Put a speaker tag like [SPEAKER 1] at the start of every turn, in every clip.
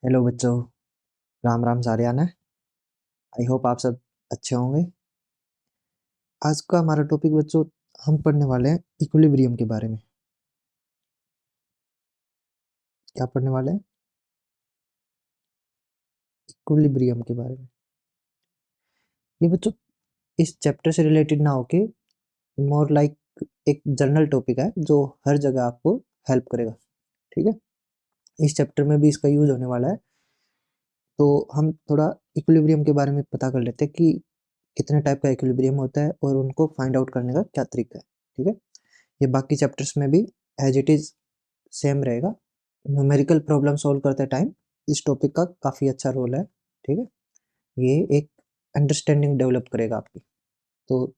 [SPEAKER 1] Hello बच्चों। Ram Ram सारियाना। I hope आप सब अच्छे होंगे। आज का हमारा टॉपिक बच्चों, हम पढ़ने वाले हैं इक्विलिब्रियम के बारे में। क्या पढ़ने वाले हैं? इक्विलिब्रियम के बारे में। ये बच्चों इस चैप्टर से रिलेटेड ना होके मोर लाइक एक जनरल टॉपिक है जो हर जगह आपको हेल्प करेगा। ठीक है, इस चैप्टर में भी इसका यूज होने वाला है। तो हम थोड़ा इक्विलिब्रियम के बारे में पता कर लेते हैं कि कितने टाइप का इक्विलिब्रियम होता है और उनको फाइंड आउट करने का क्या तरीका है। ठीक है, ये बाकी चैप्टर्स में भी एज इट इज सेम रहेगा। न्यूमेरिकल प्रॉब्लम सॉल्व करते टाइम इस टॉपिक का काफ़ी अच्छा रोल है। ठीक है, ये एक अंडरस्टैंडिंग डेवलप करेगा आपकी। तो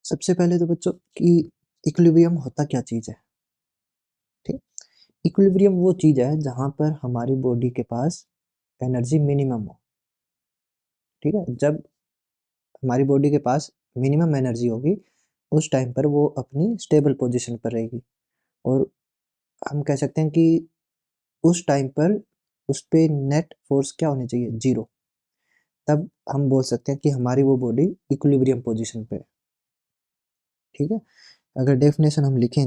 [SPEAKER 1] सबसे पहले तो बच्चों कि इक्विलिब्रियम होता क्या चीज़ है। ठीक, इक्विलिब्रियम वो चीज़ है जहाँ पर हमारी बॉडी के पास एनर्जी मिनिमम हो। ठीक है, जब हमारी बॉडी के पास मिनिमम एनर्जी होगी उस टाइम पर वो अपनी स्टेबल पोजीशन पर रहेगी। और हम कह सकते हैं कि उस टाइम पर उस पे नेट फोर्स क्या होनी चाहिए, जीरो। तब हम बोल सकते हैं कि हमारी वो बॉडी इक्विलिब्रियम पोजीशन पे है। ठीक है, अगर डेफिनेशन हम लिखें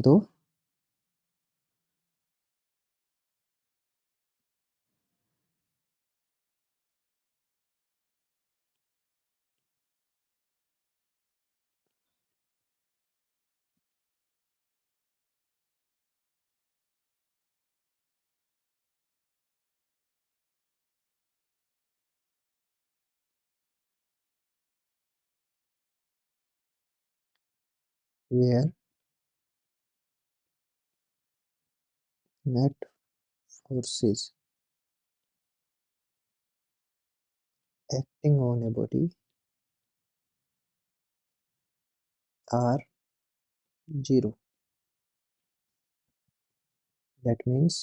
[SPEAKER 1] where net forces acting on a body are zero, that means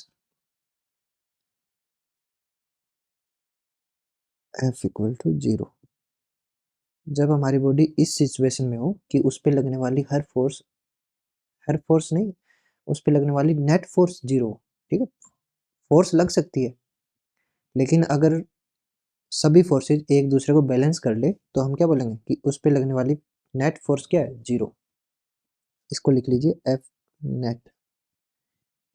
[SPEAKER 1] F equal to zero। जब हमारी बॉडी इस सिचुएशन में हो कि उस पे लगने वाली हर फोर्स नहीं, उस पे लगने वाली नेट फोर्स जीरो हो। ठीक है, फोर्स लग सकती है लेकिन अगर सभी फोर्सेज एक दूसरे को बैलेंस कर ले तो हम क्या बोलेंगे कि उस पे लगने वाली नेट फोर्स क्या है, जीरो। इसको लिख लीजिए एफ नेट।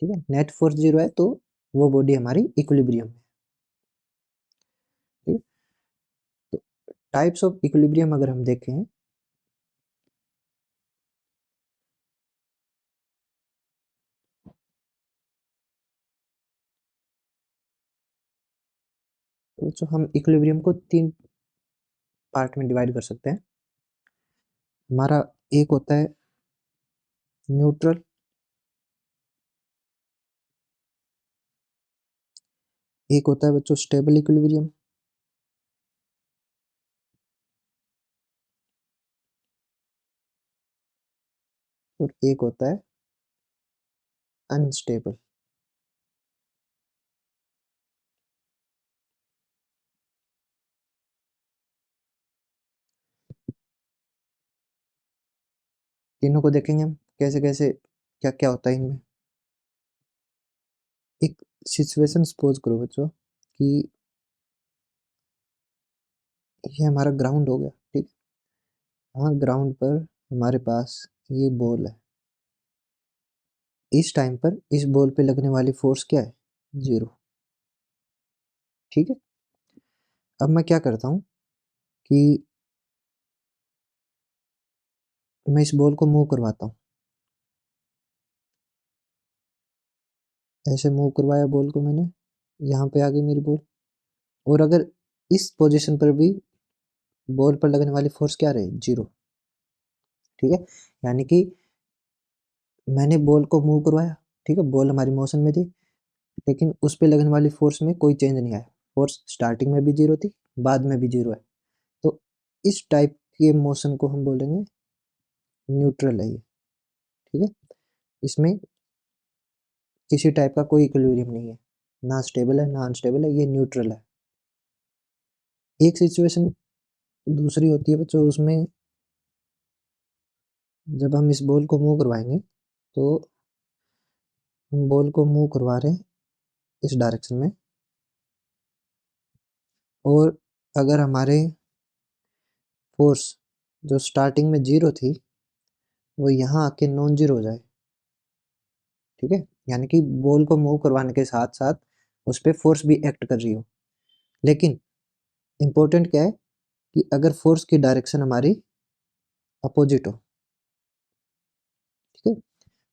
[SPEAKER 1] ठीक है, नेट फोर्स जीरो है तो वो बॉडी हमारी इक्विलिब्रियम है। ठीक, तो टाइप्स ऑफ इक्विलिब्रियम अगर हम देखें तो हम इक्विलिब्रियम को तीन पार्ट में डिवाइड कर सकते हैं। हमारा एक होता है न्यूट्रल, एक होता है बच्चों स्टेबल इक्विलिब्रियम, और एक होता है अनस्टेबल। तीनों को देखेंगे हम कैसे कैसे क्या क्या होता है इनमें। एक सिचुएशन सपोज करो बच्चों कि ये हमारा ग्राउंड हो गया। ठीक, हाँ, ग्राउंड पर हमारे पास ये बॉल है। इस टाइम पर इस बॉल पे लगने वाली फोर्स क्या है, जीरो। ठीक है, अब मैं क्या करता हूँ कि मैं इस बॉल को मूव करवाता हूँ। ऐसे मूव करवाया बॉल को मैंने, यहाँ पे आ गई मेरी बॉल। और अगर इस पोजीशन पर भी बॉल पर लगने वाली फोर्स क्या रही, जीरो। ठीक है, यानी कि मैंने बॉल को मूव करवाया। ठीक है, बॉल हमारी मोशन में थी लेकिन उस पे लगने वाली फोर्स में कोई चेंज नहीं आया। फोर्स स्टार्टिंग में भी जीरो थी, बाद में भी जीरो है। तो इस टाइप के मोशन को हम बोलेंगे न्यूट्रल है ये। ठीक है, इसमें किसी टाइप का कोई इक्विलिब्रियम नहीं है, ना स्टेबल है ना अनस्टेबल है, ये न्यूट्रल है। एक सिचुएशन दूसरी होती है बच्चों, उसमें जब हम इस बॉल को मूव करवाएंगे तो हम बॉल को मूव करवा रहे हैं इस डायरेक्शन में, और अगर हमारे फोर्स जो स्टार्टिंग में 0 थी वो यहाँ आके नॉन जीरो हो जाए, ठीक है, यानी कि बॉल को मूव करवाने के साथ साथ उस पर फोर्स भी एक्ट कर रही हो। लेकिन इम्पोर्टेंट क्या है कि अगर फोर्स की डायरेक्शन हमारी अपोजिट हो, ठीक है,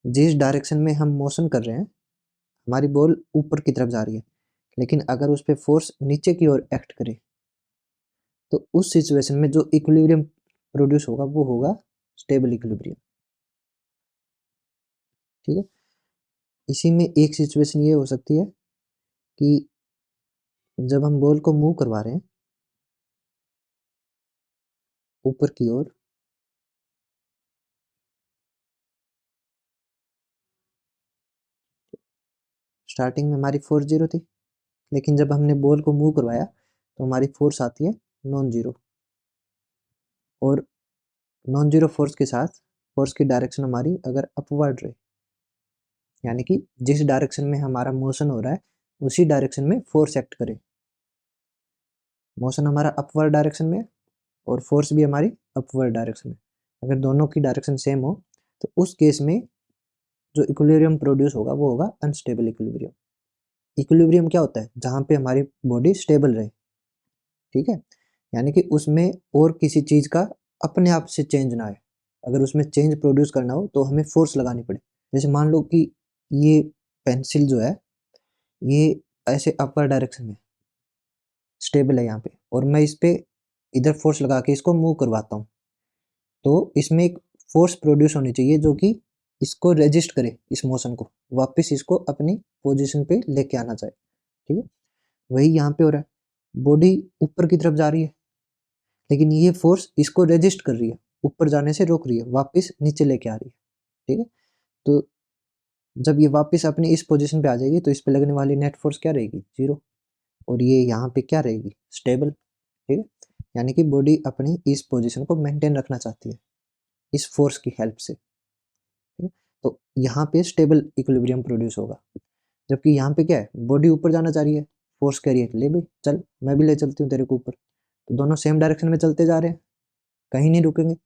[SPEAKER 1] जिस डायरेक्शन में हम मोशन कर रहे हैं हमारी बॉल ऊपर की तरफ जा रही है, लेकिन अगर उस पर फोर्स नीचे की ओर एक्ट करे तो उस सिचुएशन में जो इक्विलिब्रियम प्रोड्यूस होगा वो होगा स्टेबल इक्विलिब्रियम, ठीक है। इसी में एक सिचुएशन ये हो सकती है कि जब हम बॉल को मूव करवा रहे हैं ऊपर की ओर, स्टार्टिंग में हमारी फोर्स 0 थी, लेकिन जब हमने बॉल को मूव करवाया तो हमारी फोर्स आती है नॉन जीरो, और नॉन जीरो फोर्स के साथ फोर्स की डायरेक्शन हमारी अगर अपवर्ड रहे, यानी कि जिस डायरेक्शन में हमारा मोशन हो रहा है उसी डायरेक्शन में फोर्स एक्ट करे, मोशन हमारा अपवर्ड डायरेक्शन में और फोर्स भी हमारी अपवर्ड डायरेक्शन में, अगर दोनों की डायरेक्शन सेम हो तो उस केस में जो इक्विलिब्रियम प्रोड्यूस होगा वो होगा अनस्टेबल इक्विलिब्रियम। इक्विलिब्रियम क्या होता है? जहाँ पे हमारी बॉडी स्टेबल रहे, ठीक है, यानी कि उसमें और किसी चीज़ का अपने आप से चेंज ना आए। अगर उसमें चेंज प्रोड्यूस करना हो तो हमें फोर्स लगानी पड़े। जैसे मान लो कि ये पेंसिल जो है ये ऐसे अपर डायरेक्शन में स्टेबल है यहाँ पे, और मैं इस पे इधर फोर्स लगा के इसको मूव करवाता हूँ, तो इसमें एक फोर्स प्रोड्यूस होनी चाहिए जो कि इसको रेजिस्ट करे, इस मोशन को वापस इसको अपनी पोजीशन पे लेके आना चाहिए, ठीक है। वही यहाँ पे हो रहा है, बॉडी ऊपर की तरफ जा रही है लेकिन ये फोर्स इसको रेजिस्ट कर रही है, ऊपर जाने से रोक रही है, वापस नीचे लेके आ रही है, ठीक है। तो जब ये वापस अपनी इस पोजीशन पे आ जाएगी तो इस पे लगने वाली नेट फोर्स क्या रहेगी? 0, और ये यहाँ पे क्या रहेगी? स्टेबल, ठीक है। यानी कि बॉडी अपनी इस पोजीशन को मेंटेन रखना चाहती है इस फोर्स की हेल्प से, ठीक है? तो यहाँ पे स्टेबल इक्विलिब्रियम प्रोड्यूस होगा, जबकि यहाँ पे क्या है, बॉडी ऊपर जाना चाह रही है, फोर्स कह रही है ले भाई चल, मैं भी ले चलती हूँ तेरे को ऊपर, तो दोनों सेम डायरेक्शन में चलते जा रहे हैं, कहीं नहीं रुकेंगे,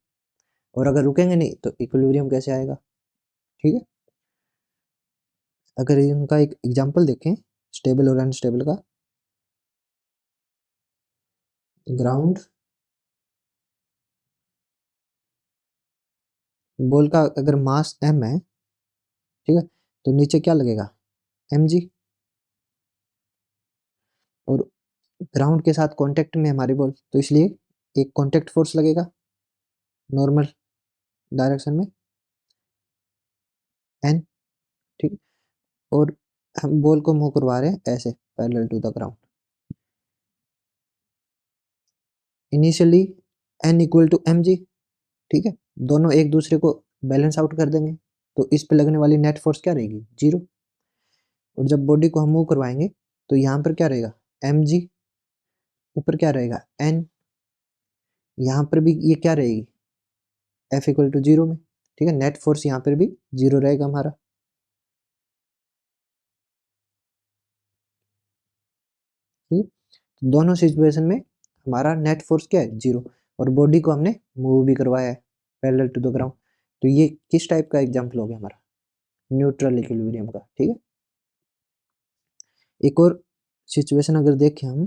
[SPEAKER 1] और अगर रुकेंगे नहीं तो इक्विलिब्रियम कैसे आएगा, ठीक है। अगर इनका एक एग्जांपल देखें स्टेबल और अनस्टेबल का, ग्राउंड बॉल का अगर मास m है, ठीक है, तो नीचे क्या लगेगा? mg, और ग्राउंड के साथ कांटेक्ट में हमारी बॉल, तो इसलिए एक कांटेक्ट फोर्स लगेगा नॉर्मल डायरेक्शन में n, ठीक, और हम बॉल को मूव करवा रहे हैं ऐसे parallel to the ground, initially n equal to mg, ठीक है, दोनों एक दूसरे को बैलेंस आउट कर देंगे, तो इस पे लगने वाली नेट फोर्स क्या रहेगी? 0, और जब बॉडी को हम मूव करवाएंगे तो यहाँ पर क्या रहेगा? mg, ऊपर क्या रहेगा? n, यहाँ पर भी ये क्या रहेगी? F इक्वल टू 0 में, ठीक है, नेट फोर्स यहाँ पर भी 0 रहेगा हमारा, ठीक है। दोनों सिचुएशन में हमारा नेट फोर्स क्या है? 0, और बॉडी को हमने मूव भी करवाया है पैरेलल टू द ग्राउंड, तो ये किस टाइप का एग्जाम्पल हो गया हमारा? न्यूट्रल इक्विलिब्रियम का, ठीक है। एक और सिचुएशन अगर देखें हम,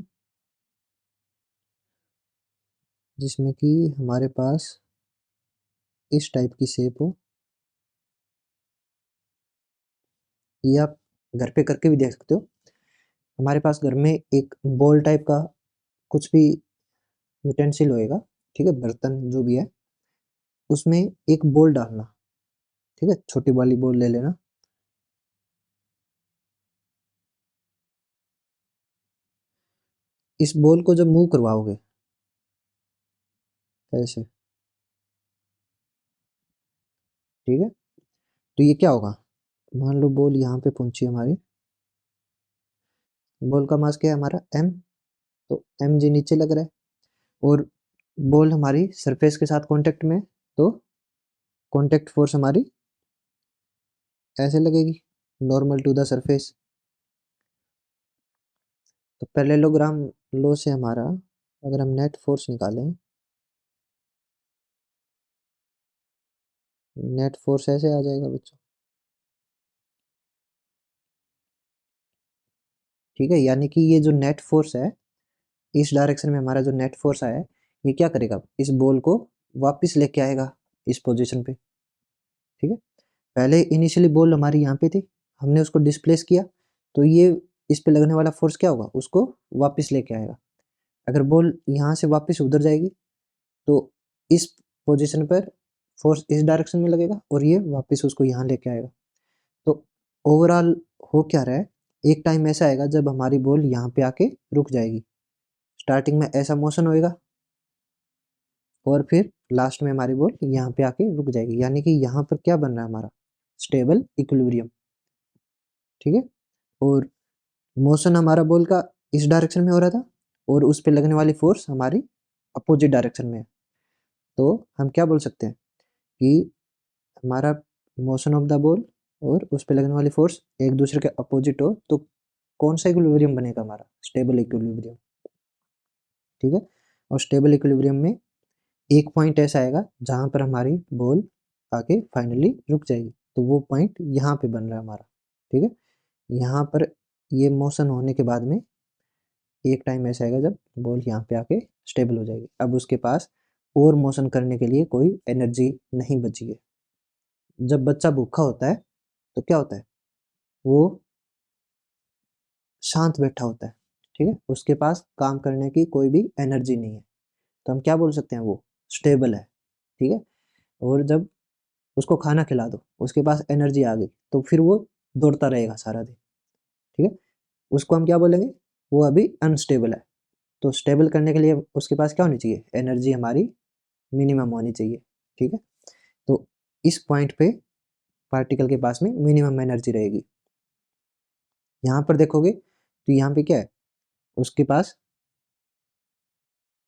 [SPEAKER 1] जिसमें कि हमारे पास इस टाइप की शेप हो, ये आप घर पे करके भी देख सकते हो। हमारे पास घर में एक बॉल टाइप का कुछ भी यूटेंसिल होएगा, ठीक है, बर्तन जो भी है, उसमें एक बॉल डालना, ठीक है, छोटी वाली बॉल ले लेना, इस बॉल को जब मूव करवाओगे ऐसे, ठीक है, तो ये क्या होगा? मान लो बॉल यहाँ पे पहुंची हमारी, बॉल का मास क्या है हमारा? m, तो mg नीचे लग रहा है, और बॉल हमारी सरफेस के साथ कांटेक्ट में, तो कांटेक्ट फोर्स हमारी ऐसे लगेगी नॉर्मल टू द सरफेस, तो पैरेललोग्राम लॉ से हमारा अगर हम नेट फोर्स निकालें, नेट फोर्स ऐसे आ जाएगा बच्चों, ठीक है। यानी कि ये जो नेट फोर्स है, इस डायरेक्शन में हमारा जो नेट फोर्स आया है, ये क्या करेगा, इस बॉल को वापस लेके आएगा इस पोजीशन पे, ठीक है। पहले इनिशियली बॉल हमारी यहाँ पे थी, हमने उसको डिस्प्लेस किया, तो ये इस पे लगने वाला फोर्स क्या होगा, उसको वापस लेके आएगा। अगर बॉल यहाँ से वापस उधर जाएगी तो इस पोजीशन पर फोर्स इस डायरेक्शन में लगेगा और ये वापस उसको यहाँ लेके आएगा। तो ओवरऑल हो क्या रहा है, एक टाइम ऐसा आएगा जब हमारी बॉल यहाँ पे आके रुक जाएगी। स्टार्टिंग में ऐसा मोशन होएगा और फिर लास्ट में हमारी बॉल यहाँ पे आके रुक जाएगी। यानी कि यहाँ पर क्या बन रहा है, हमारा स्टेबल इक्विलिब्रियम, ठीक है। और मोशन हमारा बॉल का इस डायरेक्शन में हो रहा था और उस पे लगने वाली फोर्स हमारी अपोजिट डायरेक्शन में है। तो हम क्या बोल सकते हैं कि हमारा मोशन ऑफ द बॉल और उस पे लगने वाली फोर्स एक दूसरे के अपोजिट हो तो कौन सा इक्विलिब्रियम बनेगा, हमारा स्टेबल इक्विलिब्रियम, ठीक है। और स्टेबल इक्विलिब्रियम में एक पॉइंट ऐसा आएगा जहां पर हमारी बॉल आके फाइनली रुक जाएगी, तो वो पॉइंट यहाँ पे बन रहा है हमारा, ठीक है। यहाँ पर ये मोशन होने के बाद में एक टाइम ऐसा आएगा जब बॉल यहाँ पे आके स्टेबल हो जाएगी। अब उसके पास और मोशन करने के लिए कोई एनर्जी नहीं बची है। जब बच्चा भूखा होता है तो क्या होता है, वो शांत बैठा होता है, ठीक है, उसके पास काम करने की कोई भी एनर्जी नहीं है, तो हम क्या बोल सकते हैं, वो स्टेबल है, ठीक है। और जब उसको खाना खिला दो, उसके पास एनर्जी आ गई, तो फिर वो दौड़ता रहेगा सारा दिन, ठीक है, उसको हम क्या बोलेंगे, वो अभी अनस्टेबल है। तो स्टेबल करने के लिए उसके पास क्या होनी चाहिए, एनर्जी हमारी मिनिमम होनी चाहिए, ठीक है। तो इस पॉइंट पे पार्टिकल के पास में मिनिमम एनर्जी रहेगी। यहाँ पर देखोगे तो यहाँ पे क्या है, उसके पास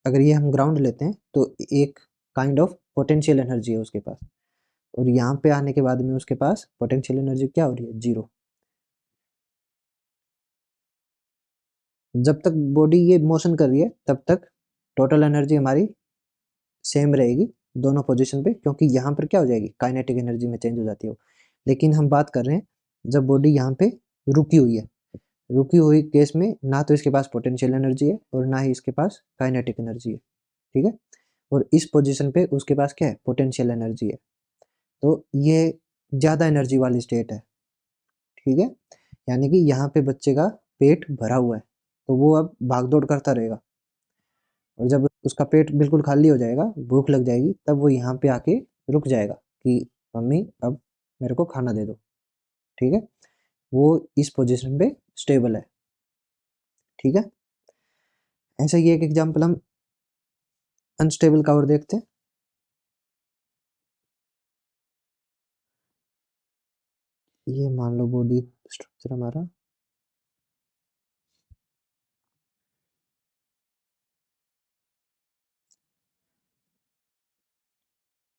[SPEAKER 1] अगर ये हम ग्राउंड लेते हैं तो एक काइंड ऑफ पोटेंशियल एनर्जी है उसके पास, और यहाँ पे आने के बाद में उसके पास पोटेंशियल एनर्जी क्या हो रही है, जीरो। जब तक बॉडी ये मोशन कर रही है तब तक टोटल एनर्जी हमारी सेम रहेगी दोनों पोजीशन पे, क्योंकि यहाँ पर क्या हो जाएगी, काइनेटिक एनर्जी में चेंज हो जाती है वो। लेकिन हम बात कर रहे हैं जब बॉडी यहाँ पे रुकी हुई है, रुकी हुई केस में ना तो इसके पास पोटेंशियल एनर्जी है और ना ही इसके पास काइनेटिक एनर्जी है, ठीक है। और इस पोजीशन पे उसके पास क्या है, पोटेंशियल एनर्जी है, तो ये ज़्यादा एनर्जी वाली स्टेट है, ठीक है। यानी कि यहाँ पे बच्चे का पेट भरा हुआ है, तो वो अब भाग दौड़ करता रहेगा, और जब उसका पेट बिल्कुल खाली हो जाएगा, भूख लग जाएगी, तब वो यहाँ पे आके रुक जाएगा कि मम्मी अब मेरे को खाना दे दो, ठीक है। वो इस पोजीशन पे स्टेबल है, ठीक है। ऐसा ही एक एग्जांपल हम अनस्टेबल का और देखते हैं। ये मान लो बॉडी स्ट्रक्चर हमारा,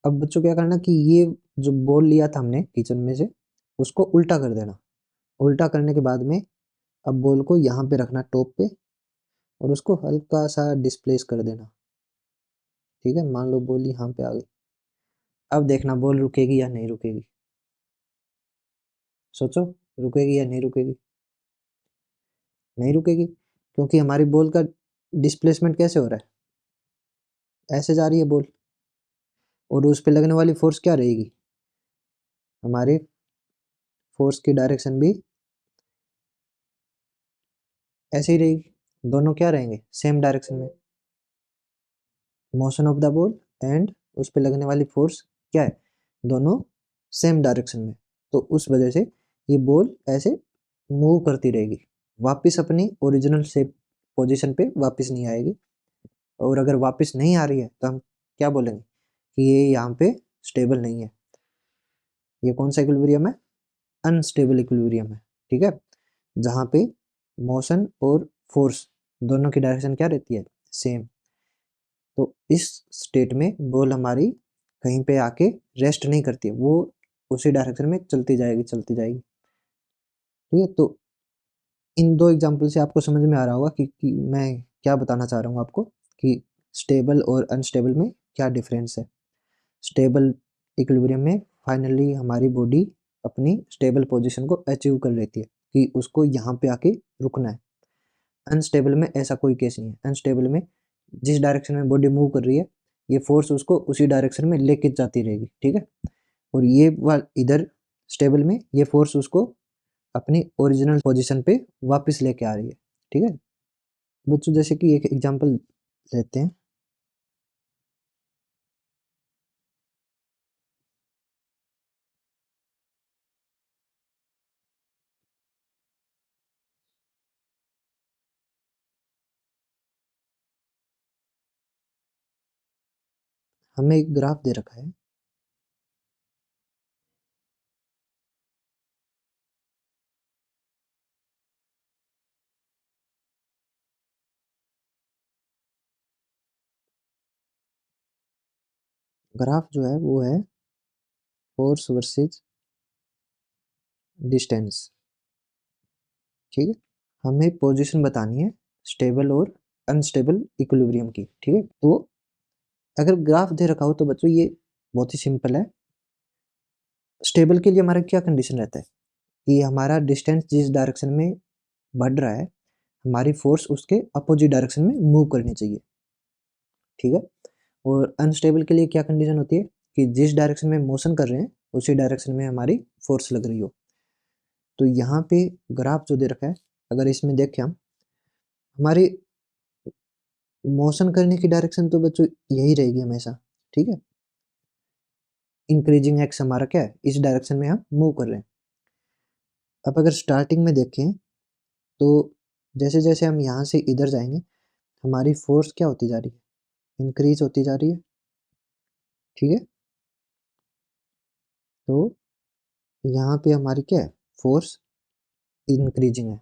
[SPEAKER 1] अब बच्चों क्या करना कि ये जो बॉल लिया था हमने किचन में से, उसको उल्टा कर देना। उल्टा करने के बाद में अब बॉल को यहाँ पे रखना टॉप पे, और उसको हल्का सा डिस्प्लेस कर देना, ठीक है। मान लो बॉल यहाँ पे आ गई, अब देखना बॉल रुकेगी या नहीं रुकेगी, सोचो, रुकेगी या नहीं रुकेगी, नहीं रुकेगी, क्योंकि हमारी बॉल का डिस्प्लेसमेंट कैसे हो रहा है, ऐसे जा रही है बॉल, और उस पे लगने वाली फोर्स क्या रहेगी, हमारे फोर्स की डायरेक्शन भी ऐसे ही रहेगी, दोनों क्या रहेंगे, सेम डायरेक्शन में। Motion of the ball and उस पे लगने वाली फोर्स क्या है, दोनों सेम डायरेक्शन में, तो उस वजह से ये बॉल ऐसे मूव करती रहेगी, वापस अपनी ओरिजिनल शेप पोजीशन पे वापस नहीं आएगी। और अगर वापस नहीं आ रही है तो हम क्या बोलेंगे कि ये यहाँ पे स्टेबल नहीं है, ये कौन सा इक्विलिब्रियम है, अनस्टेबल इक्विलिब्रियम है, ठीक है। जहाँ पे मोशन और फोर्स दोनों की डायरेक्शन क्या रहती है, सेम। तो इस स्टेट में बॉल हमारी कहीं पे आके रेस्ट नहीं करती है, वो उसी डायरेक्शन में चलती जाएगी चलती जाएगी, ठीक है। तो इन दो एग्जाम्पल से आपको समझ में आ रहा होगा कि मैं क्या बताना चाह रहा हूँ आपको कि स्टेबल और अनस्टेबल में क्या डिफरेंस है। स्टेबल इक्विलिब्रियम में फाइनली हमारी बॉडी अपनी स्टेबल पोजीशन को अचीव कर लेती है कि उसको यहाँ पे आके रुकना है। अनस्टेबल में ऐसा कोई केस नहीं है। अनस्टेबल में जिस डायरेक्शन में बॉडी मूव कर रही है, ये फोर्स उसको उसी डायरेक्शन में लेके जाती रहेगी, ठीक है। और ये इधर स्टेबल में ये फोर्स उसको अपनी ओरिजिनल पोजीशन पे वापस लेके आ रही है, ठीक है। बच्चों जैसे कि एक एग्जांपल लेते हैं। हमें एक ग्राफ दे रखा है, ग्राफ जो है वो है फोर्स वर्सेस डिस्टेंस, ठीक है। हमें पोजीशन बतानी है स्टेबल और अनस्टेबल इक्विलिब्रियम की, ठीक है। तो अगर ग्राफ दे रखा हो तो बच्चों ये बहुत ही सिंपल है। स्टेबल के लिए हमारा क्या कंडीशन रहता है कि हमारा डिस्टेंस जिस डायरेक्शन में बढ़ रहा है, हमारी फोर्स उसके अपोजिट डायरेक्शन में मूव करनी चाहिए, ठीक है। और अनस्टेबल के लिए क्या कंडीशन होती है कि जिस डायरेक्शन में मोशन कर रहे हैं उसी डायरेक्शन में हमारी फोर्स लग रही हो। तो यहाँ पे ग्राफ जो दे रखा है, अगर इसमें देखें हम, हमारी मोशन करने की डायरेक्शन तो बच्चों यही रहेगी हमेशा, ठीक है। इंक्रीजिंग एक्स हमारा क्या है, इस डायरेक्शन में हम मूव कर रहे हैं। अब अगर स्टार्टिंग में देखें तो जैसे जैसे हम यहाँ से इधर जाएंगे, हमारी फोर्स क्या होती जा रही है, इंक्रीज होती जा रही है, ठीक है। तो यहाँ पे हमारी क्या है, फोर्स इंक्रीजिंग है,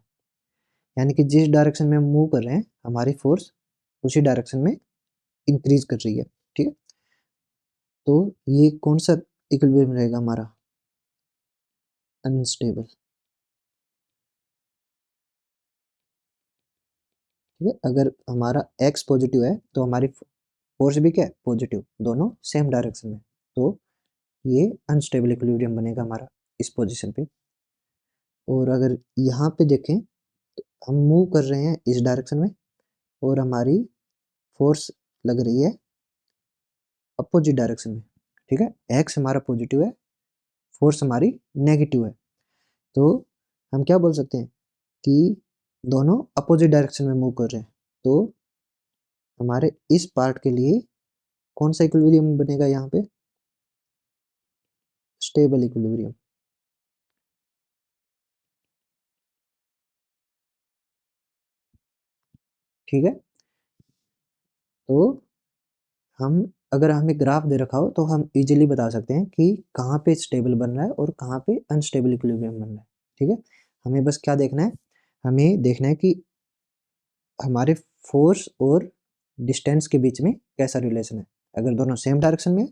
[SPEAKER 1] यानी कि जिस डायरेक्शन में हम मूव कर रहे हैं हमारी फोर्स उसी डायरेक्शन में इंक्रीज कर रही है, ठीक है। तो ये कौन सा इक्विलिब्रियम रहेगा हमारा, अनस्टेबल, ठीक है। अगर हमारा एक्स पॉजिटिव है तो हमारी फोर्स भी क्या है, पॉजिटिव, दोनों सेम डायरेक्शन में। तो ये अनस्टेबल इक्विलिब्रियम बनेगा हमारा इस पोजीशन पे। और अगर यहाँ पे देखें तो हम मूव कर रहे हैं इस डायरेक्शन में और हमारी फोर्स लग रही है अपोजिट डायरेक्शन में, ठीक है। एक्स हमारा पॉजिटिव है, फोर्स हमारी नेगेटिव है। तो हम क्या बोल सकते हैं कि दोनों अपोजिट डायरेक्शन में मूव कर रहे हैं। तो हमारे इस पार्ट के लिए कौन सा इक्विलिब्रियम बनेगा यहाँ पे, स्टेबल इक्विलिब्रियम, ठीक है। तो हम अगर हमें ग्राफ दे रखा हो तो हम इजीली बता सकते हैं कि कहाँ पे स्टेबल बन रहा है और कहाँ पे अनस्टेबल इक्विलिब्रियम बन रहा है, ठीक है। हमें बस क्या देखना है, हमें देखना है कि हमारे फोर्स और डिस्टेंस के बीच में कैसा रिलेशन है। अगर दोनों सेम डायरेक्शन में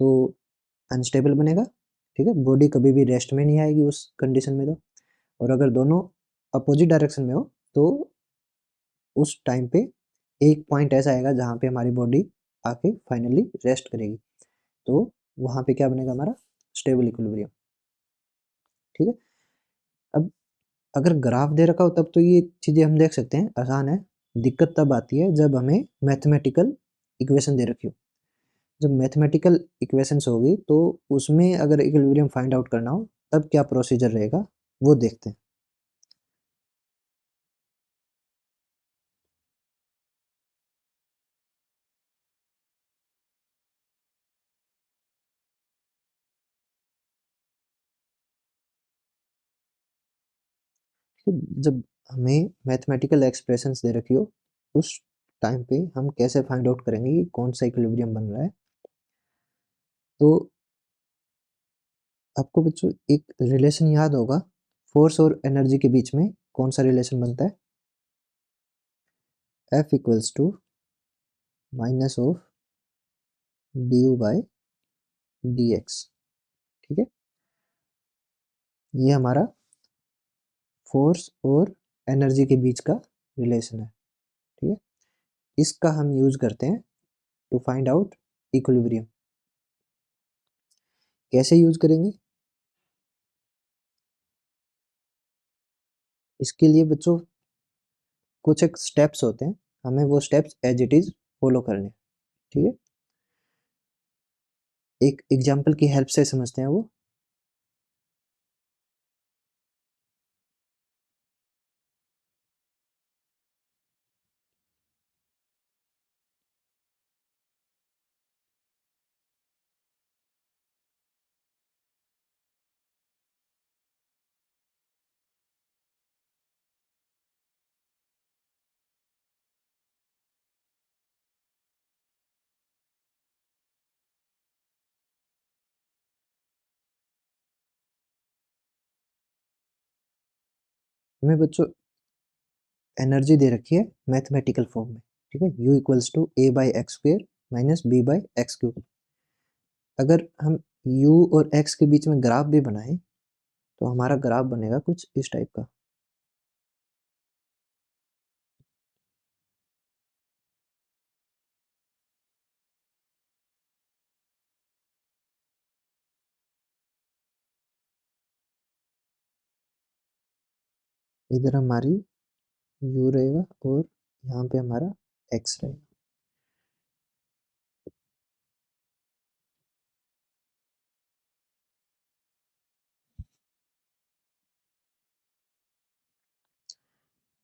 [SPEAKER 1] तो अनस्टेबल बनेगा, ठीक है। बॉडी कभी भी रेस्ट में नहीं आएगी उस कंडीशन में। तो और अगर दोनों अपोजिट डायरेक्शन में हो तो उस टाइम पे एक पॉइंट ऐसा आएगा जहाँ पे हमारी बॉडी आके फाइनली रेस्ट करेगी। तो वहाँ पे क्या बनेगा हमारा, स्टेबल इक्विलिब्रियम, ठीक है। अब अगर ग्राफ दे रखा हो तब तो ये चीज़ें हम देख सकते हैं, आसान है। दिक्कत तब आती है जब हमें मैथमेटिकल इक्वेशन दे रखी हो। जब मैथमेटिकल इक्वेशंस होगी तो उसमें अगर इक्विलिब्रियम फाइंड आउट करना हो तब क्या प्रोसीजर रहेगा वो देखते हैं। जब हमें मैथमेटिकल एक्सप्रेशंस दे रखी हो उस टाइम पे हम कैसे फाइंड आउट करेंगे कि कौन सा इक्विलिब्रियम बन रहा है। तो आपको बच्चों एक रिलेशन याद होगा, फोर्स और एनर्जी के बीच में कौन सा रिलेशन बनता है, F equals to minus of D you by D x, ठीक है। ये हमारा फोर्स और एनर्जी के बीच का रिलेशन है, ठीक है। इसका हम यूज़ करते हैं टू फाइंड आउट इक्विलिब्रियम। कैसे यूज़ करेंगे? इसके लिए बच्चों कुछ एक स्टेप्स होते हैं, हमें वो steps as it is follow करने हैं, ठीक है? एक एग्जांपल की हेल्प से समझते हैं वो। हमें बच्चों एनर्जी दे रखी है मैथमेटिकल फॉर्म में, ठीक है? U equals to a by x square minus b by x cube. अगर हम u और x के बीच में ग्राफ भी बनाएं तो हमारा ग्राफ बनेगा कुछ इस टाइप का। इधर हमारी u रहेगा और यहाँ पे हमारा x रहेगा।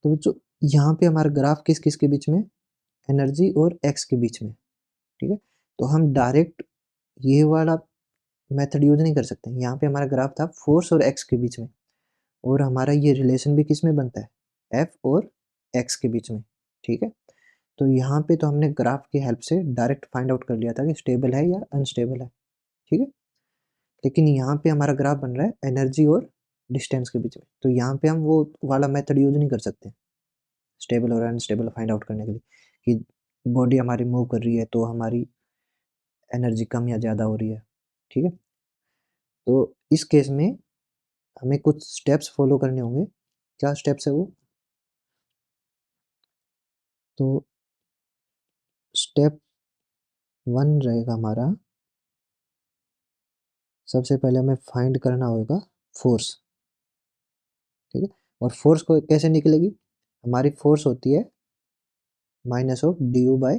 [SPEAKER 1] तो बच्चों यहाँ पे हमारा ग्राफ किस किस के बीच में? एनर्जी और x के बीच में, ठीक है? तो हम डायरेक्ट ये वाला मेथड यूज नहीं कर सकते। यहाँ पे हमारा ग्राफ था फोर्स और x के बीच में, और हमारा ये रिलेशन भी किस में बनता है? f और x के बीच में, ठीक है? तो यहाँ पे तो हमने ग्राफ की हेल्प से डायरेक्ट फाइंड आउट कर लिया था कि स्टेबल है या अनस्टेबल है, ठीक है? लेकिन यहाँ पे हमारा ग्राफ बन रहा है एनर्जी और डिस्टेंस के बीच में, तो यहाँ पे हम वो वाला मेथड यूज नहीं कर सकते स्टेबल और अनस्टेबल फाइंड आउट करने के लिए कि बॉडी हमारी मूव कर रही है तो हमारी एनर्जी कम या ज़्यादा हो रही है, ठीक है? तो इस केस में हमें कुछ स्टेप्स फॉलो करने होंगे। क्या स्टेप्स है वो? तो स्टेप 1 रहेगा हमारा, सबसे पहले हमें फाइंड करना होगा फोर्स, ठीक है? और फोर्स को कैसे निकलेगी? हमारी फोर्स होती है minus of D you by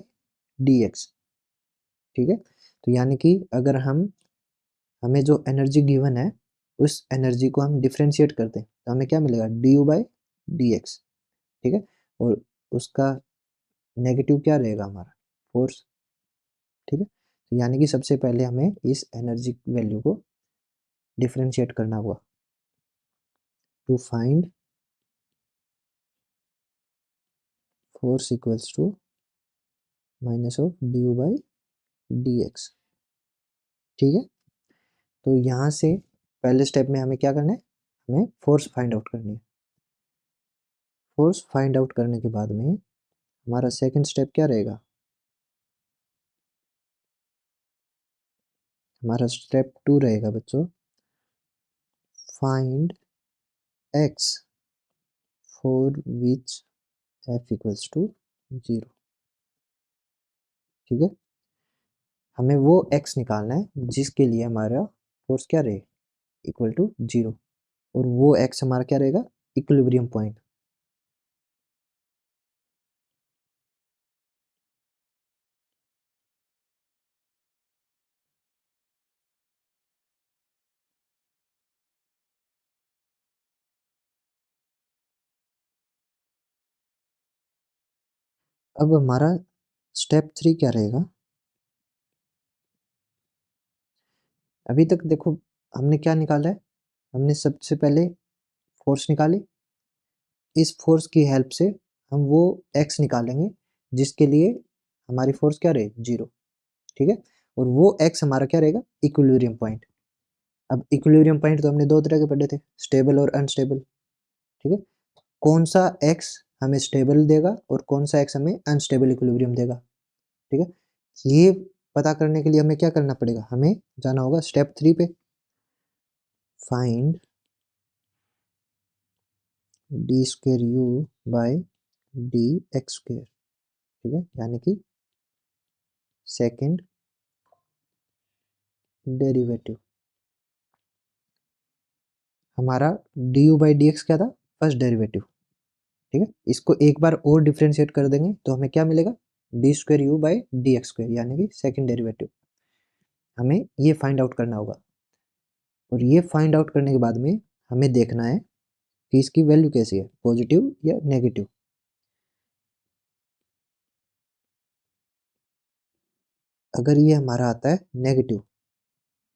[SPEAKER 1] D x, ठीक है? तो यानी कि अगर हम हमें जो एनर्जी गिवन है उस एनर्जी को हम डिफ्रेंशिएट करते हैं तो हमें क्या मिलेगा? D you by D x, ठीक है? और उसका नेगेटिव क्या रहेगा? हमारा फोर्स, ठीक है? तो यानी कि सबसे पहले हमें इस एनर्जी वैल्यू को डिफ्रेंशिएट करना होगा to find force equals to minus of D you by D x, ठीक है? तो यहाँ से पहले स्टेप में हमें क्या करना है? हमें फोर्स फाइंड आउट करनी है। फोर्स फाइंड आउट करने के बाद में हमारा सेकंड स्टेप क्या रहेगा? हमारा स्टेप 2 रहेगा बच्चों, find x for which f equals to 0, ठीक है? हमें वो एक्स निकालना है जिसके लिए हमारा फोर्स क्या रहे? इक्वल टू 0, और वो एक्स हमारा क्या रहेगा? Equilibrium point. अब हमारा स्टेप 3 क्या रहेगा? अभी तक देखो हमने क्या निकाला है? हमने सबसे पहले फोर्स निकाली, इस फोर्स की हेल्प से हम वो एक्स निकालेंगे जिसके लिए हमारी फोर्स क्या रहे? 0, ठीक है? और वो एक्स हमारा क्या रहेगा? Equilibrium point. अब इक्विलिब्रियम पॉइंट तो हमने दो तरह के पढ़े थे, स्टेबल और अनस्टेबल, ठीक है? कौन सा एक्स हमें स्टेबल देगा और कौन सा एक्स हमें अनस्टेबल इक्विलिब्रियम देगा, ठीक है? ये पता करने के लिए हमें क्या करना पड़ेगा? हमें जाना होगा स्टेप 3 पे, find D square you by D x square, ठीक है, यानी कि सेकंड डेरिवेटिव। हमारा D you by D x क्या था, फर्स्ट डेरिवेटिव। ठीक है, इसको एक बार और डिफ्रेंशिएट कर देंगे तो हमें क्या मिलेगा, D square you by D x square, यानी कि सेकंड डेरिवेटिव। हमें ये फाइंड आउट करना होगा, और ये फाइंड आउट करने के बाद में हमें देखना है कि इसकी वैल्यू कैसी है, पॉजिटिव या नेगेटिव। अगर ये हमारा आता है नेगेटिव,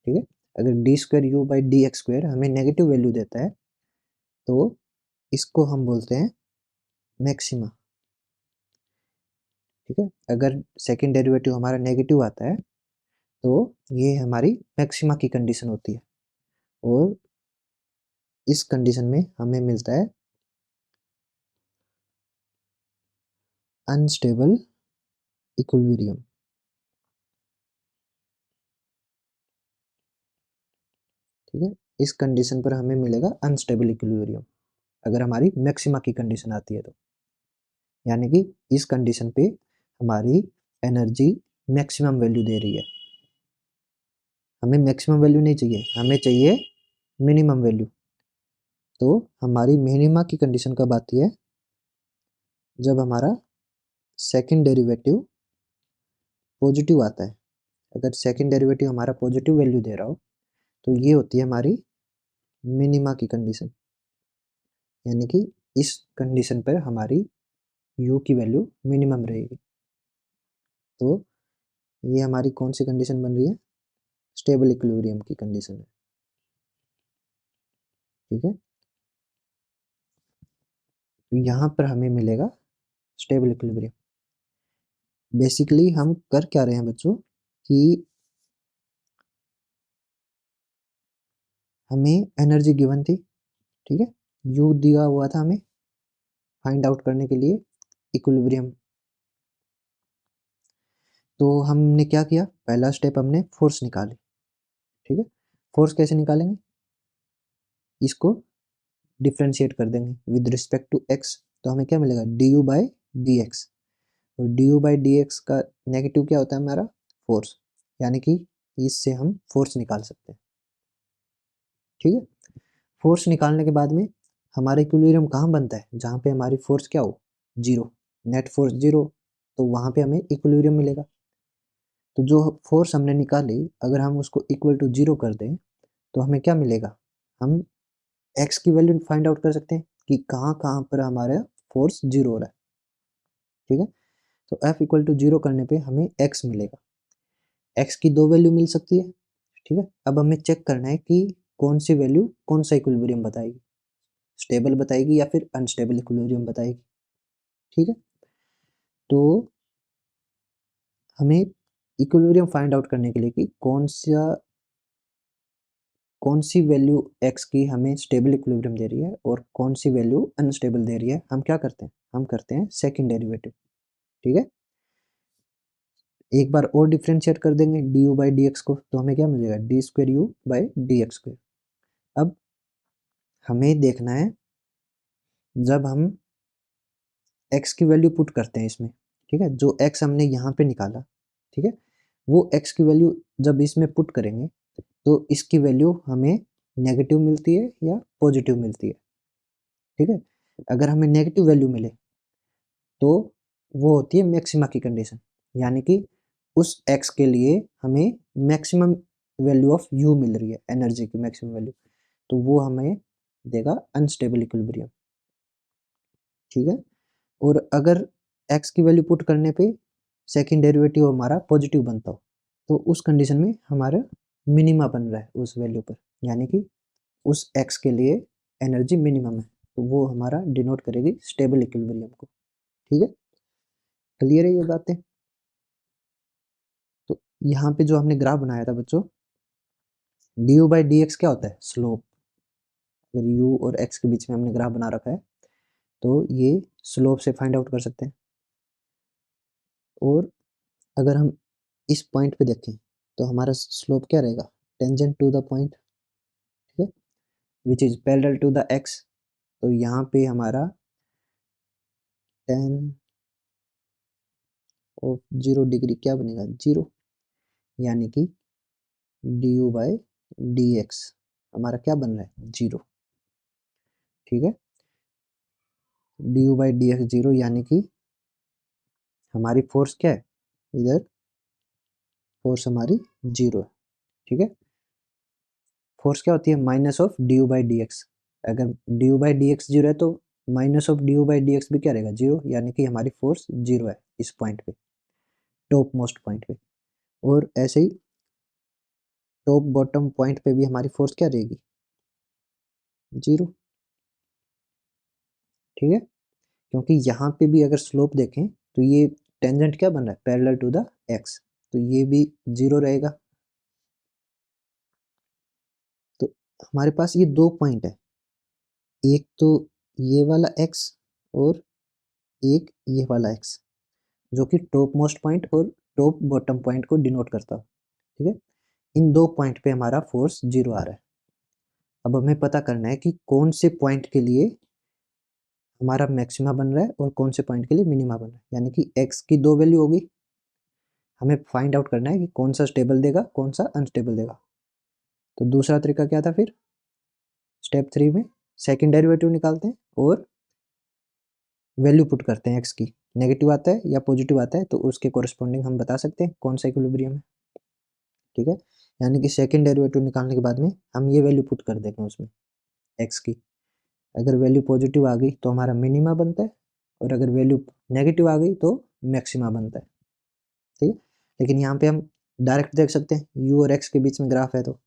[SPEAKER 1] ठीक है, अगर D square you by D x square हमें नेगेटिव वैल्यू देता है तो इसको हम बोलते हैं मैक्सिमा। ठीक है, अगर सेकंड डेरिवेटिव हमारा नेगेटिव आता है तो ये हमारी मैक्सिमा की कंडीशन होती है, और इस कंडीशन में हमें मिलता है अनस्टेबल इक्विलिब्रियम। ठीक है, इस कंडीशन पर हमें मिलेगा अनस्टेबल इक्विलिब्रियम अगर हमारी मैक्सिमा की कंडीशन आती है तो, यानी कि इस कंडीशन पे हमारी एनर्जी मैक्सिमम वैल्यू दे रही है। हमें मैक्सिमम वैल्यू नहीं चाहिए, हमें चाहिए मिनिमम वैल्यू। तो हमारी मिनिमा की कंडीशन कब आती है, जब हमारा सेकंड डेरिवेटिव पॉजिटिव आता है। अगर सेकंड डेरिवेटिव हमारा पॉजिटिव वैल्यू दे रहा हो तो ये होती है हमारी मिनिमा की कंडीशन, यानी कि इस कंडीशन पर हमारी u की वैल्यू मिनिमम रहेगी। तो ये हमारी कौन सी कंडीशन बन रही है, स्टेबल इक्विलिब्रियम की कंडीशन है। ठीक है, तो यहाँ पर हमें मिलेगा स्टेबल इक्विलिब्रियम। बेसिकली हम कर क्या रहे हैं बच्चों, कि हमें एनर्जी गिवन थी, ठीक है, यू दिया हुआ था हमें फाइंड आउट करने के लिए इक्विलिब्रियम। तो हमने क्या किया, पहला स्टेप हमने फोर्स निकाली। ठीक है, फोर्स कैसे निकालेंगे, इसको डिफ्रेंशिएट कर देंगे विद रिस्पेक्ट टू एक्स, तो हमें क्या मिलेगा, D you by D X. और D you by D X का नेगेटिव क्या होता है हमारा, फोर्स, यानी कि इससे हम फोर्स निकाल सकते हैं। ठीक है, फोर्स निकालने के बाद में हमारा इक्विलिब्रियम कहाँ बनता है, जहाँ पे हमारी फोर्स क्या हो, जीरो, नेट फोर्स जीरो, तो वहाँ पे हमें इक्विलिब्रियम मिलेगा। तो जो फोर्स हमने निकाली अगर हम उसको इक्वल टू जीरो कर दें तो हमें क्या मिलेगा, हम एक्स की वैल्यू फाइंड आउट कर सकते हैं कि कहाँ कहाँ पर हमारा फोर्स जीरो हो रहा है। ठीक है, तो एफ इक्वल टू जीरो करने पे हमें एक्स मिलेगा, एक्स की दो वैल्यू मिल सकती है। ठीक है, अब हमें चेक करना है कि कौन सी वैल्यू कौन सा इक्विलिब्रियम बताएगी, स्टेबल बताएगी या फिर अनस्टेबल इक्विलिब्रियम बताएगी। ठीक है, तो हमें इक्विलिब्रियम फाइंड आउट करने के लिए कि कौन सी वैल्यू एक्स की हमें स्टेबल इक्विलिब्रियम दे रही है और कौन सी वैल्यू अनस्टेबल दे रही है, हम क्या करते हैं, हम करते हैं सेकंड डेरिवेटिव। ठीक है, एक बार और डिफ्रेंशिएट कर देंगे D you by D x को, तो हमें क्या मिलेगा, D square you by D x square. अब हमें देखना है जब हम एक्स की वैल्यू पुट करते हैं इसमें, ठीक है, जो एक्स हमने यहाँ पे निकाला, ठीक है, वो एक्स की वैल्यू जब इसमें पुट करेंगे तो इसकी वैल्यू हमें नेगेटिव मिलती है या पॉजिटिव मिलती है। ठीक है, अगर हमें नेगेटिव वैल्यू मिले तो वो होती है मैक्सिमा की कंडीशन, यानी कि उस एक्स के लिए हमें मैक्सिमम वैल्यू ऑफ यू मिल रही है, एनर्जी की मैक्सिमम वैल्यू, तो वो हमें देगा अनस्टेबल इक्विलिब्रियम। ठीक है, और अगर एक्स की वैल्यू पुट करने पे सेकंड डेरिवेटिव हमारा पॉजिटिव बनता हो तो उस कंडीशन में हमारा मिनिमा बन रहा है उस वैल्यू पर, यानी कि उस एक्स के लिए एनर्जी मिनिमम है, तो वो हमारा डिनोट करेगी स्टेबल इक्विलिब्रियम को। ठीक है, क्लियर है ये बातें। तो यहाँ पे जो हमने ग्राफ बनाया था बच्चों, D you by D x क्या होता है, स्लोप। अगर यू और एक्स के बीच में हमने ग्राफ बना रखा है तो ये स्लोप से फाइंड आउट कर सकते हैं। और अगर हम इस पॉइंट पे देखें तो हमारा स्लोप क्या रहेगा, टेंजेंट टू द पॉइंट, ठीक है, which is parallel to the x. तो यहाँ पे हमारा टेन ऑफ 0 डिग्री क्या बनेगा 0, यानी कि D you by D x हमारा क्या बन रहा है 0। ठीक है, D you by D X 0, यानी कि हमारी फोर्स क्या है, इधर फोर्स हमारी 0 है। ठीक है, फोर्स क्या होती है minus of D you by D X. अगर D you by D X 0 है तो minus of D you by D X भी क्या रहेगा 0, यानी कि हमारी फोर्स 0 है इस पॉइंट पे, टॉप मोस्ट पॉइंट पे। और ऐसे ही टॉप बॉटम पॉइंट पे भी हमारी फोर्स क्या रहेगी 0। ठीक है, क्योंकि यहाँ पे भी अगर स्लोप देखें तो ये टेंजेंट क्या बन रहा है पैरेलल टू द एक्स, तो ये भी 0 रहेगा। तो हमारे पास ये दो पॉइंट है, एक तो ये वाला x और एक ये वाला x, जो कि टॉप मोस्ट पॉइंट और टॉप बॉटम पॉइंट को डिनोट करता है। ठीक है, इन दो पॉइंट पे हमारा फोर्स 0 आ रहा है। अब हमें पता करना है कि कौन से पॉइंट के लिए हमारा मैक्सिमा बन रहा है और कौन से पॉइंट के लिए मिनिमा बन रहा है, यानी कि x की दो वैल्यू होगी, हमें फाइंड आउट करना है कि कौन सा स्टेबल देगा कौन सा अनस्टेबल देगा। तो दूसरा तरीका क्या था फिर, स्टेप 3 में सेकंड डेरिवेटिव निकालते हैं और वैल्यू पुट करते हैं x की, नेगेटिव आता है या पॉजिटिव आता है तो उसके कोरिस्पोंडिंग हम बता सकते हैं कौन सा इक्विलिब्रियम है। ठीक है, यानी कि सेकंड डेरिवेटिव निकालने के बाद में हम ये वैल्यू पुट कर देंगे उसमें x की। अगर वैल्यू पॉजिटिव आ गई तो हमारा मिनिमा बनता है, और अगर वैल्यू नेगेटिव आ गई तो मैक्सिमा बनता है। ठीक है, लेकिन यहाँ पे हम डायरेक्ट देख सकते हैं u और x के बीच में ग्राफ है, तो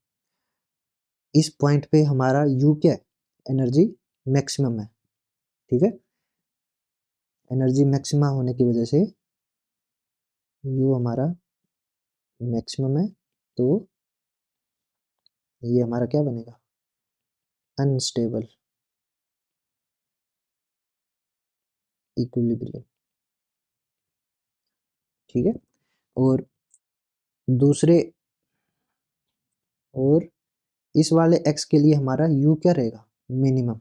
[SPEAKER 1] इस पॉइंट पे हमारा u क्या है, एनर्जी मैक्सिमम है। ठीक है, एनर्जी मैक्सिमा होने की वजह से u हमारा मैक्सिमम है, तो ये हमारा क्या बनेगा अनस्टेबल इक्विलिब्रियम। ठीक है, और दूसरे और इस वाले x के लिए हमारा u क्या रहेगा मिनिमम।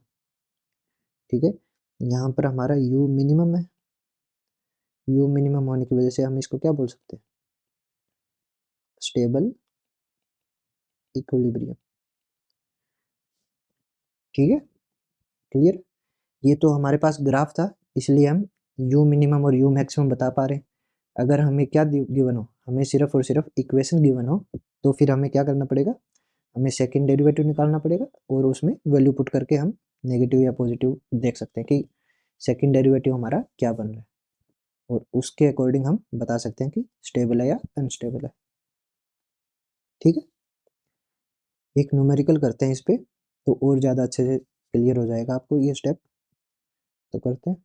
[SPEAKER 1] ठीक है, यहाँ पर हमारा u मिनिमम है, u मिनिमम होने की वजह से हम इसको क्या बोल सकते हैं स्टेबल इक्विलिब्रियम। ठीक है, क्लियर। ये तो हमारे पास ग्राफ था, इसलिए हम u मिनिमम और u मैक्सिमम बता पा रहे हैं। अगर हमें क्या गिवन हो, हमें सिर्फ और सिर्फ इक्वेशन गिवन हो, तो फिर हमें क्या करना पड़ेगा, हमें सेकंड डेरिवेटिव निकालना पड़ेगा और उसमें वैल्यू पुट करके हम नेगेटिव या पॉजिटिव देख सकते हैं कि सेकंड डेरिवेटिव हमारा क्या बन रहा है, और उसके अकॉर्डिंग हम बता सकते हैं कि स्टेबल है या अनस्टेबल है। ठीक है, एक न्यूमेरिकल करते हैं इस पे, तो और ज़्यादा अच्छे से क्लियर हो जाएगा आपको ये स्टेप। तो करते हैं,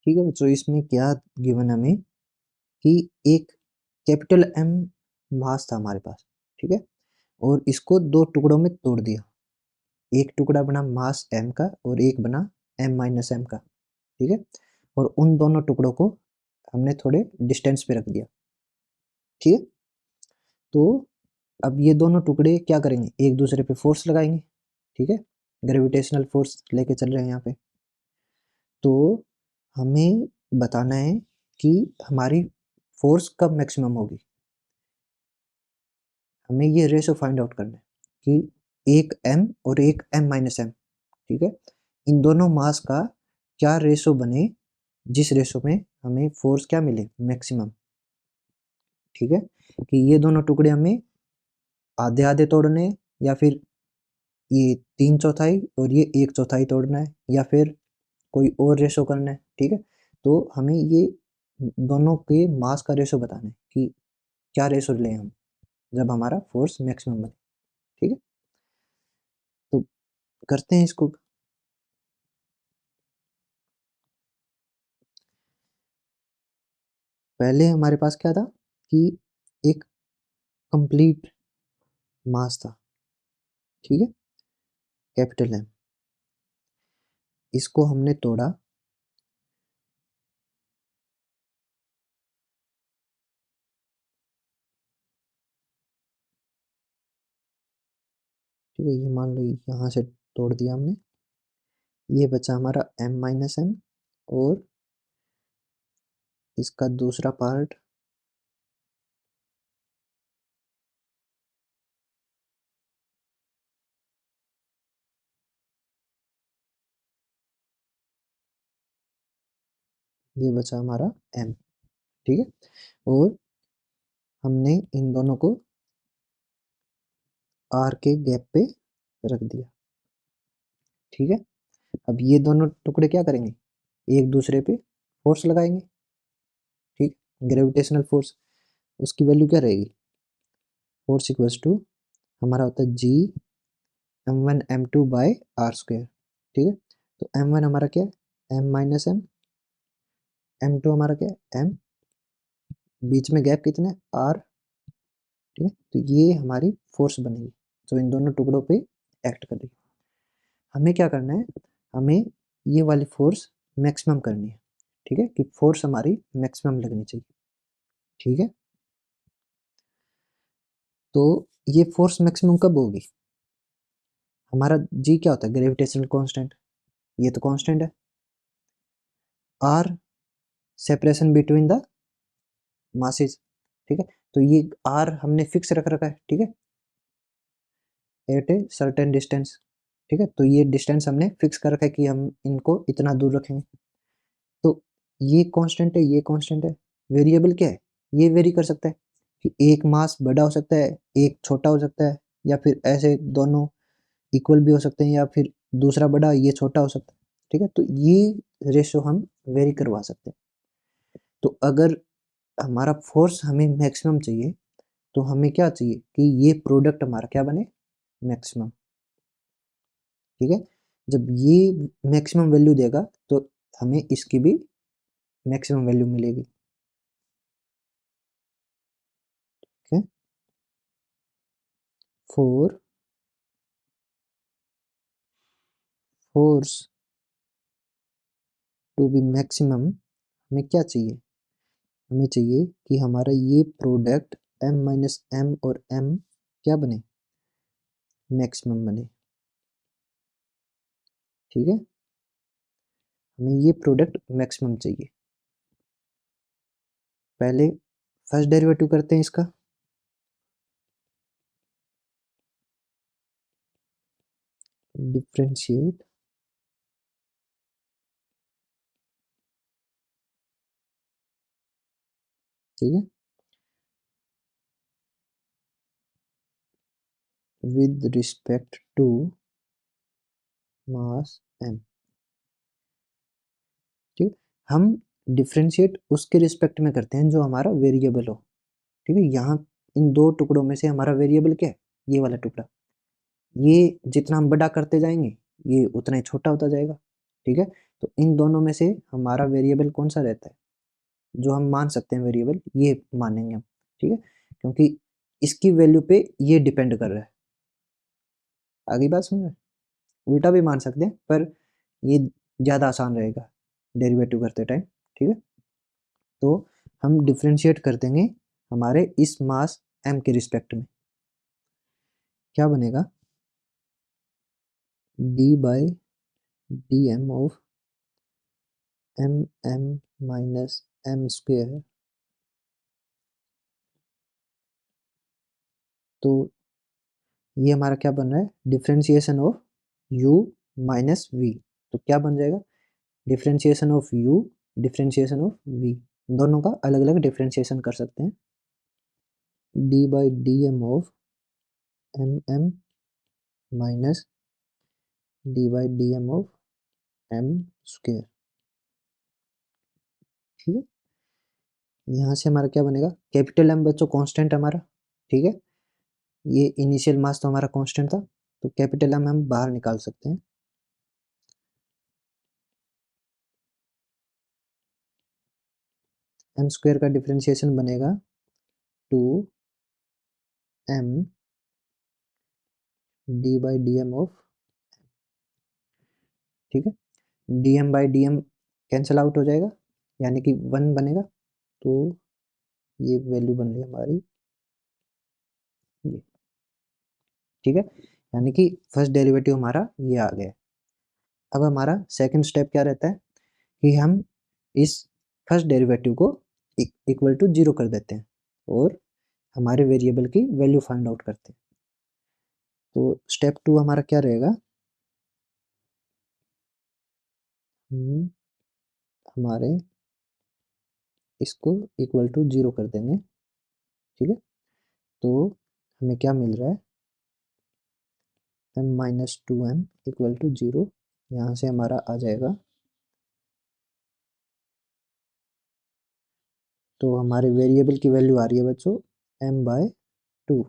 [SPEAKER 1] ठीक है बच्चों, इसमें क्या गिवन हमें कि एक कैपिटल M मास था हमारे पास। ठीक है, और इसको दो टुकड़ों में तोड़ दिया, एक टुकड़ा बना मास M का और एक बना M माइनस M का। ठीक है, और उन दोनों टुकड़ों को हमने थोड़े डिस्टेंस पे रख दिया। ठीक है, तो अब ये दोनों टुकड़े क्या करेंगे, एक दूसरे पे फोर्स लगाएंगे। ठीक है, ग्रेविटेशनल फोर्स लेके चल रहे हैं यहाँ पे, तो हमें बताना है कि हमारी फोर्स कब मैक्सिमम होगी। हमें ये रेशो फाइंड आउट करना है कि एक m और एक m-m, ठीक है, इन दोनों मास का क्या रेशो बने जिस रेशो में हमें फोर्स क्या मिले, मैक्सिमम। ठीक है, कि ये दोनों टुकड़े हमें आधे आधे तोड़ने हैं, या फिर ये 3/4 और ये 1/4 तोड़ना है, या फिर कोई और रेशो करना है। ठीक है, तो हमें ये दोनों के मास का रेशो बताना है कि क्या रेशो लें हम जब हमारा फोर्स मैक्सिमम बने। ठीक है, तो करते हैं इसको। पहले हमारे पास क्या था कि एक कंप्लीट मास था, ठीक है, कैपिटल एम, इसको हमने तोड़ा, ठीक है, ये मान लो यहाँ से तोड़ दिया हमने, ये बचा हमारा m-m, और इसका दूसरा पार्ट ये बचा हमारा m। ठीक है, और हमने इन दोनों को r के गैप पे रख दिया। ठीक है, अब ये दोनों टुकड़े क्या करेंगे, एक दूसरे पे फोर्स लगाएंगे। ठीक, ग्रेविटेशनल फोर्स, उसकी वैल्यू क्या रहेगी, फोर्स इक्वल्स टू हमारा होता है g m1 m2 bye are square. ठीक है, तो m1 हमारा क्या है, m-m, m2 हमारा क्या है, m, बीच में गैप कितना है, r। ठीक है, तो ये हमारी फोर्स बनेगी जो इन दोनों टुकड़ों पे एक्ट कर रही है। हमें क्या करना है, हमें ये वाली फोर्स मैक्सिमम करनी है। ठीक है, कि फोर्स हमारी मैक्सिमम लगनी चाहिए। ठीक है, तो ये फोर्स मैक्सिमम कब होगी, हमारा जी क्या होता है, ग्रेविटेशनल कांस्टेंट, ये तो कांस्टेंट है। R separation between the masses. ठीक है, तो ये आर हमने फिक्स रख रखा है। ठीक है, एट ए सर्टेन डिस्टेंस। ठीक है, तो ये डिस्टेंस हमने फिक्स कर रखा है कि हम इनको इतना दूर रखेंगे। तो ये कांस्टेंट है, ये कांस्टेंट है। वेरिएबल क्या है, ये वेरी कर सकता है कि एक मास बड़ा हो सकता है, एक छोटा हो सकता है, या फिर ऐसे दोनों इक्वल भी हो सकते हैं, या फिर दूसरा बड़ा ये छोटा हो सकता है। ठीक है, तो ये रेशो हम वेरी करवा सकते हैं। तो अगर हमारा फोर्स हमें मैक्सिमम चाहिए तो हमें क्या चाहिए कि ये प्रोडक्ट हमारा क्या बने, मैक्सिमम। ठीक है, जब ये मैक्सिमम वैल्यू देगा तो हमें इसकी भी मैक्सिमम वैल्यू मिलेगी। ठीक है, for force to be maximum हमें क्या चाहिए, हमें चाहिए कि हमारा ये प्रोडक्ट m-m और m क्या बने, मैक्सिमम बने। ठीक है, हमें ये प्रोडक्ट मैक्सिमम चाहिए। पहले फर्स्ट डेरिवेटिव करते हैं इसका, डिफरेंशिएट ठीक है, with respect to mass m। ठीक है, हम डिफरेंशिएट उसके रिस्पेक्ट में करते हैं जो हमारा वेरिएबल हो। ठीक है, यहाँ इन दो टुकड़ों में से हमारा वेरिएबल क्या है, ये वाला टुकड़ा, ये जितना हम बड़ा करते जाएंगे ये उतना ही छोटा होता जाएगा। ठीक है, तो इन दोनों में से हमारा वेरिएबल कौन सा रहता है, जो हम मान सकते हैं वेरिएबल, ये मानेंगे हम। ठीक है, क्योंकि इसकी वैल्यू पे ये डिपेंड कर रहा है। आगे बात समझ में, उल्टा भी मान सकते हैं पर ये ज़्यादा आसान रहेगा डेरिवेटिव करते टाइम। ठीक है, तो हम डिफ्रेंशिएट कर देंगे हमारे इस मास m के रिस्पेक्ट में, क्या बनेगा, d by d m of m m minus m square, तो ये हमारा क्या बन रहा है, differentiation of u minus v। तो क्या बन जाएगा, differentiation of u, differentiation of v, दोनों का अलग अलग डिफ्रेंशिएशन कर सकते हैं। d by d m of m m minus d by d m of m square. ठीक है, यहाँ से हमारा क्या बनेगा, कैपिटल एम बच्चों कांस्टेंट हमारा, ठीक है, ये इनिशियल मास तो हमारा कांस्टेंट था, तो कैपिटल एम हम बाहर निकाल सकते हैं। एम स्क्वेयर का डिफ्रेंशिएशन बनेगा 2m d by d m of, ठीक है, d m by d m cancel out हो जाएगा, यानी कि 1 बनेगा, तो ये वैल्यू बन रही है हमारी ये, ठीक है, यानी कि फर्स्ट डेरिवेटिव हमारा ये आ गया। अब हमारा सेकंड स्टेप क्या रहता है कि हम इस फर्स्ट डेरिवेटिव को इक्वल टू 0 कर देते हैं और हमारे वेरिएबल की वैल्यू फाइंड आउट करते हैं। तो स्टेप 2 हमारा क्या रहेगा, हमारे इसको इक्वल टू 0 कर देंगे, ठीक है, तो हमें क्या मिल रहा है, m minus 2m equal to 0, यहाँ से हमारा आ जाएगा, तो हमारे वेरिएबल की वैल्यू आ रही है बच्चों m बाय 2,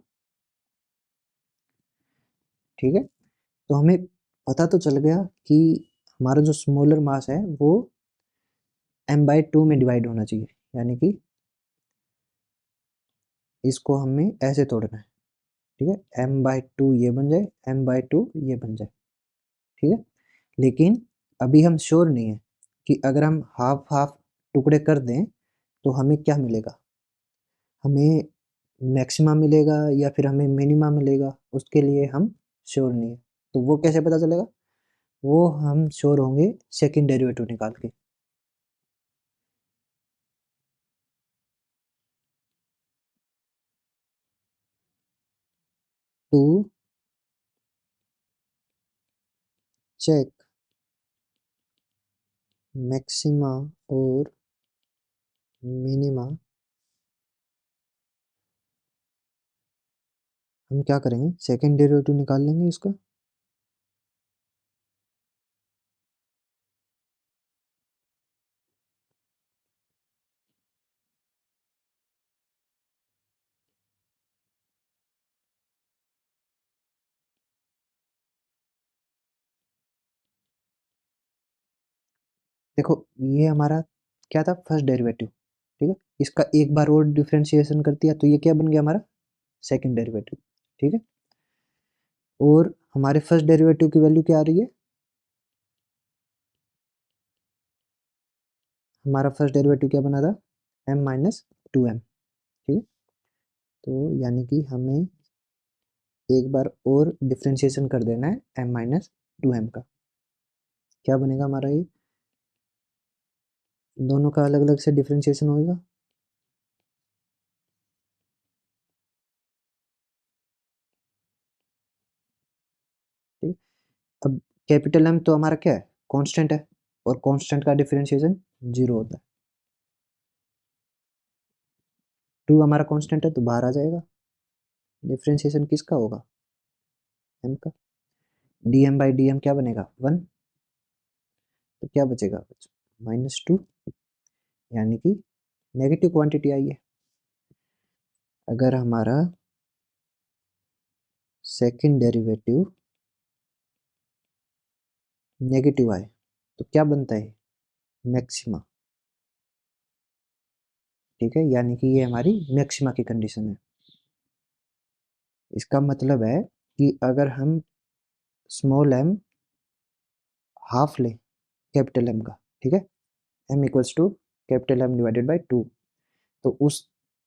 [SPEAKER 1] ठीक है, तो हमें पता तो चल गया कि हमारा जो स्मॉलर मास है वो m बाय 2 में डिवाइड होना चाहिए, यानी कि इसको हमें ऐसे तोड़ना है, ठीक है, m बाय 2 ये बन जाए, m बाय 2 ये बन जाए, ठीक है, लेकिन अभी हम श्योर नहीं है कि अगर हम हाफ हाफ टुकड़े कर दें तो हमें क्या मिलेगा, हमें मैक्सिमा मिलेगा या फिर हमें मिनिमा मिलेगा, उसके लिए हम श्योर नहीं है। तो वो कैसे पता चलेगा, वो हम श्योर होंगे सेकंड डेरिवेटिव निकाल के। टू चेक मैक्सिमा और मिनिमा, हम क्या करेंगे, सेकंड डेरिवेटिव निकाल लेंगे इसका। देखो ये हमारा क्या था, फर्स्ट डेरिवेटिव, ठीक है, इसका एक बार और डिफ्रेंशिएशन कर दिया तो ये क्या बन गया हमारा सेकंड डेरिवेटिव, ठीक है, और हमारे फर्स्ट डेरिवेटिव की वैल्यू क्या आ रही है, हमारा फर्स्ट डेरिवेटिव क्या बना था, m माइनस 2m, ठीक है, तो यानी कि हमें एक बार और डिफ्रेंशिएशन कर देना है m माइनस 2m का, क्या बनेगा हमारा ये, दोनों का अलग अलग से डिफ्रेंशिएशन होगा, ठीक, अब कैपिटल M तो हमारा क्या है, कांस्टेंट है, और कांस्टेंट का डिफरेंशिएशन 0 होता है, 2 हमारा कांस्टेंट है तो बाहर आ जाएगा, डिफरेंशिएशन किसका होगा, m का, dm बाई डी एम क्या बनेगा 1, तो क्या बचेगा -2, यानी कि नेगेटिव क्वांटिटी आई है। अगर हमारा सेकंड डेरिवेटिव नेगेटिव आए तो क्या बनता है, मैक्सिमा, ठीक है, यानी कि ये हमारी मैक्सिमा की कंडीशन है। इसका मतलब है कि अगर हम स्मॉल m हाफ लें कैपिटल M का, ठीक है, m equals to capital M divided by 2, तो उस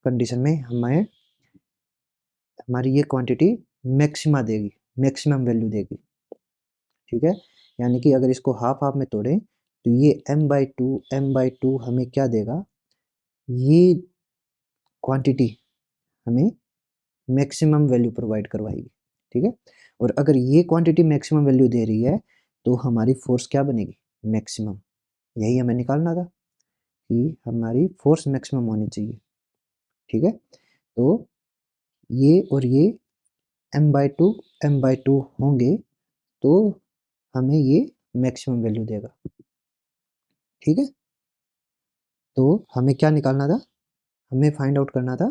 [SPEAKER 1] कंडीशन में हमें हमारी ये क्वांटिटी मैक्सिमा देगी, मैक्सिमम वैल्यू देगी, ठीक है, यानी कि अगर इसको हाफ हाफ में तोड़ें तो ये m/2 हमें क्या देगा, ये क्वांटिटी हमें मैक्सिमम वैल्यू प्रोवाइड करवाएगी, ठीक है। और अगर ये क्वांटिटी मैक्सिमम वैल्यू दे रही है तो हमारी फोर्स क्या बनेगी, मैक्सिमम। यही हमें निकालना था कि हमारी फोर्स मैक्सिमम होनी चाहिए, ठीक है। तो ये और ये m/2 होंगे तो हमें ये मैक्सिमम वैल्यू देगा, ठीक है। तो हमें क्या निकालना था, हमें फाइंड आउट करना था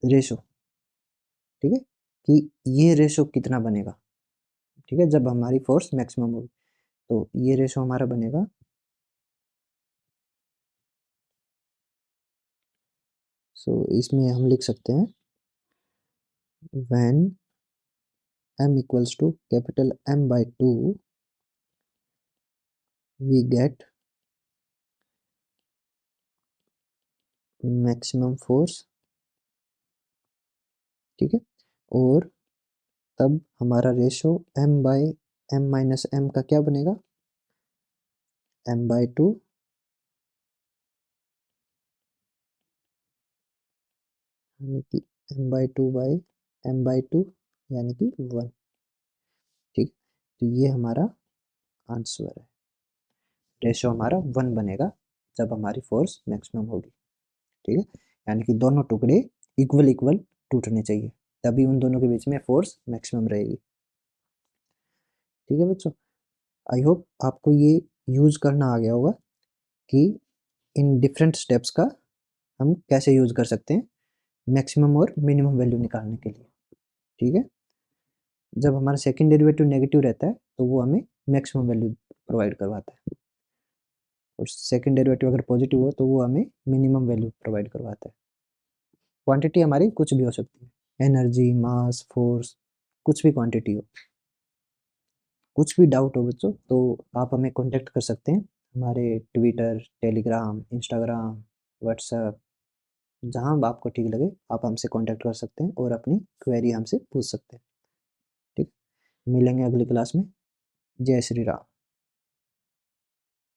[SPEAKER 1] रेशो, ठीक है, कि ये रेशो कितना बनेगा, ठीक है, जब हमारी फोर्स मैक्सिमम होगी। तो ये रेशो हमारा बनेगा इसमें हम लिख सकते हैं when m equals to capital M/2 we get maximum force, ठीक है। और तब हमारा रेशो m/m का क्या बनेगा, m/2 यानी कि m/2 यानी कि 1, ठीक। तो ये हमारा आंसर है, रेशो हमारा 1 बनेगा जब हमारी फोर्स मैक्सिमम होगी, ठीक है। यानी कि दोनों टुकड़े इक्वल इक्वल टूटने चाहिए, तभी उन दोनों के बीच में फोर्स मैक्सिमम रहेगी, ठीक है बच्चों। आई होप आपको ये यूज़ करना आ गया होगा कि इन डिफरेंट स्टेप्स का हम कैसे यूज़ कर सकते हैं मैक्सिमम और मिनिमम वैल्यू निकालने के लिए, ठीक है। जब हमारा सेकंड डेरिवेटिव नेगेटिव रहता है तो वो हमें मैक्सिमम वैल्यू प्रोवाइड करवाता है, और सेकंड डेरिवेटिव अगर पॉजिटिव हो तो वो हमें मिनिमम वैल्यू प्रोवाइड करवाता है। क्वांटिटी हमारी कुछ भी हो सकती है, एनर्जी, मास, फोर्स, कुछ भी क्वांटिटी हो। कुछ भी डाउट हो बच्चों तो आप हमें कांटेक्ट कर सकते हैं हमारे ट्विटर, टेलीग्राम, इंस्टाग्राम, व्हाट्सएप, जहाँ आपको ठीक लगे आप हमसे कांटेक्ट कर सकते हैं और अपनी क्वेरी हमसे पूछ सकते हैं, ठीक। मिलेंगे अगली क्लास में। जय श्री राम।